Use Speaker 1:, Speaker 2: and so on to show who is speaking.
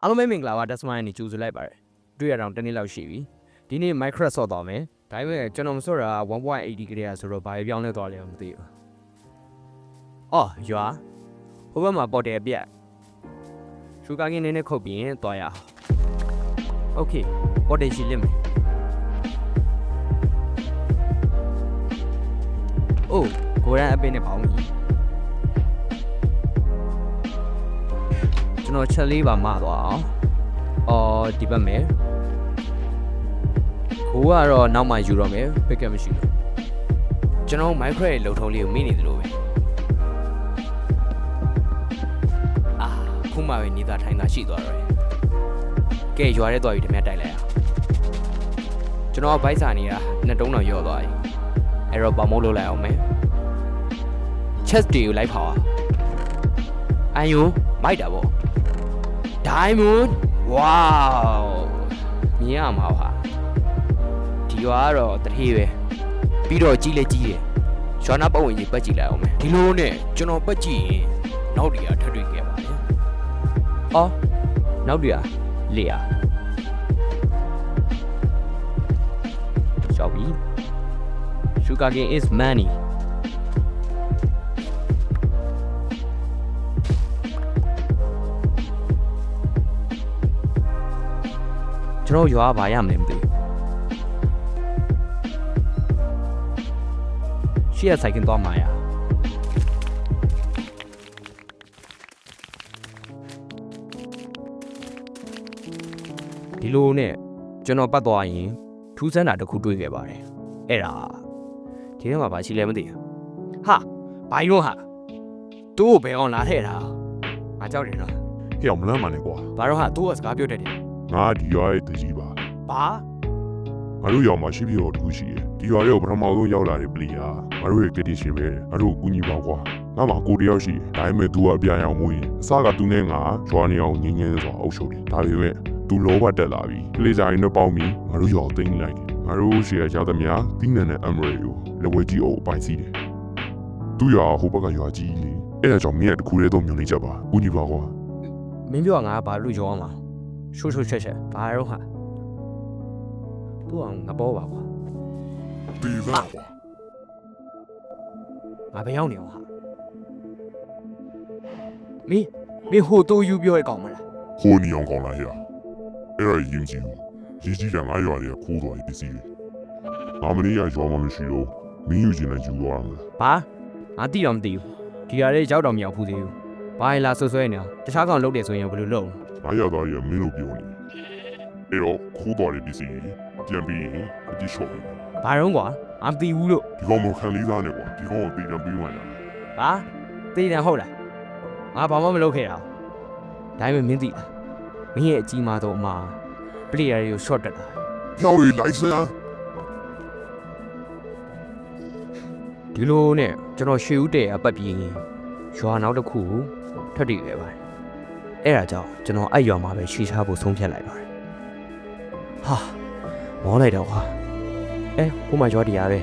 Speaker 1: အားလုံးပဲမင်္ဂလာပါတက်စမိုင်းနေကြိုဆိုလိုက်ပါတယ်တွေ့ရအောင်တနေ့လောက်ရှိပြီဒီနေ့ Microsoft တော့မယ်ဒါပေမဲ့ကျွန်တော်မစောတာ 1.80 ကလေးဆိုတော့ဘာပြောင်းလဲသွားလဲမသိဘူးအော်ရွာဟိုဘက်မှာပေါ်တယ်ပြက်ရှူကာကင်းနေခုတ်ပြီးရင်သွားရအောင်โอเคပေါ်တယ်ရှိလိမ့်မယ်အိုးကိုရန်အပင်းနဲ့ပေါင်းကြီးကျွန်တော်ချက်လေးပါမသွားအောင်အော်ဒီဘက်မယ်ကိုကတော့နောက်မှယူတော့မယ်ပက်ကက်မရှိဘူးကျွန်တော် micro ရဲ့လုံထုံးလေးကိုမိနေသလိုပဲအာခုမှပဲနေသားထိုင်တာရှိသွားတော့တယ်ကဲရွာထဲသွားပြီးတမက်တိုက်လိုက်အောင်ကျွန်တော်ဘိုက်စာနေတာနှစ်တုံးတော့ရော့သွားပြီအဲ့တော့ပေါမိုးလုပ်လိုက်အောင်မယ် chest တွေကိုလိုက်ဖောက်အောင်အန်ယူမိုက်တာပေါ့ Diamond wow မြင်ရမှာပါဒီရွာကတော့တထေးပဲပြီးတော့ကြီးလဲကြီးတယ်ရွာနာပတ်ဝန်းကျင်ပတ်ကြည့်လိုက်အောင်မယ်ဒီလိုနဲ့ကျွန်တော်ပတ်ကြည့်ရင်နောက်တည်းထပ်တွေ့ခဲ့ပါလေအော်နောက်တည်းလေယာရှောက်ပြီ Sugar cane is moneyကျွန်တော်ရွာဘာရမလဲမသိရှေ့ရဆိုင်ကသွားမှာရဒီလိုနဲ့ကျွန်တော်ပတ်သွားရင်ထူးဆန်းတာတစ်ခုတွေ့ခဲ့ပါတယ်အဲ့ဒါဒီထဲမှာဘာရှိလဲမသိဘူးဟာဘာရောဟာသူ့ကိုဘယ်အောင်လာထဲ့တာငါကြောက်တယ်နော်
Speaker 2: ဟဲ့အောင်မလန်းပါနဲ့ကွာ
Speaker 1: ဘာတော့ဟာသူ့ကစကားပြောတတ်တယ်
Speaker 2: ငါဒီရွာရဲ့တကြီးပါ
Speaker 1: ဘာ
Speaker 2: ငါတို့ရွာမှာရှိပြတော်တခုရှိတယ်ဒီရွာရဲ့ပထမဆုံးရောက်လာတဲ့ပလီယာငါတို့ရဲ့ကတိရှင်ပဲငါတို့ကိုကူညီပါကွာငါမှကိုတယောက်ရှိတယ်ဒါပေမဲ့ तू ကအပြာရောင်မွေးအစက तू နဲ့ငါရွာနေအောင်ငင်းငင်းဆိုအုပ်ချုပ်တယ်ဒါပေမဲ့ तू လောဘတက်လာပြီကလေးစားရင်တော့ပေါင်းပြီးငါတို့ရွာကိုသိမ်းလိုက်တယ်ငါတို့ရှေ့ရသမျှတင်းနန်နဲ့အမရေကိုလက်ဝဲကြီးအုပ်ပိုင်စီးတယ်သူ့ရွာဟိုဘက်ကရွာကြီးလေအဲ့ဒါကြောင့်မင်းကတခုတည်းတော့မြင်နေကြပါကူညီပါကွာ
Speaker 1: မင်းပြောငါဘာလို့ရောမှာရှိုးချက်ဘာတော့ဟာသူ့အောင်ငါပေါ်ပါကွာ
Speaker 2: ဒီပါကွာ
Speaker 1: ငါဘယ်ရောက်နေအောင်ဟာမင်းဟိုတိုးယူပြောရကောင်မလား
Speaker 2: ဟိုနေအောင်ကောင်းလာဟဲ့အဲ့ဒါရင်ကြီးဘူးကြီးကြီးကငါရွာတွေကခိုးသွားပြီးပစ္စည်းတွေငါမင်းရရွာမှမရှိတော့မင်းယူချင်တဲ့ယူသွားမှာ
Speaker 1: ဘာငါတိတော့မသိဘူးဒီရလေးရောက်တော့မရောက်ဘူးသေးဘူးဘာလဲဆွဲနေအောင်တခြားကောင်လုပ်တယ်ဆိုရင်ဘယ်လိုလုပ်
Speaker 2: ငါရောက်သွားရင်မင်းတို့ပြောနေအဲ့တော့ခိုးသွားတဲ့ပစ္စည်းပြန်ပြီးရင်အတိချော့တယ်
Speaker 1: ဘာတော့ကွာငါမသိဘူးလို့
Speaker 2: ဒီကောင်မခံလေးစားနဲ့ကွာဒီကောင်ကိုတေးပြန်ပြီးမှလား
Speaker 1: ဘာသိတယ်ဟုတ်လားငါဘာမှမလုပ်ခဲ့တာဒါပေမဲ့မင်းသိလားမင်းရဲ့အကြီးမားဆုံးအမှားပလေယာတွေကို short တက်တာ
Speaker 2: နောက်ရီလိုက်စမ်း
Speaker 1: ဒီလိုနဲ့ကျွန်တော်ရွှေဦးတဲအပတ်ပြေးရင်ရွာနောက်တစ်ခုထွက်တည်ခဲ့ပါတယ်အဲ့ဒါကြောင့်ကျွန်တော်အဲ့ရွာမှာပဲရှေ့ချဖို့ဆုံးဖြတ်လိုက်ပါတယ်ဟာမောလိုက်တော့ကွာဟိုမှာရွာတရားပဲ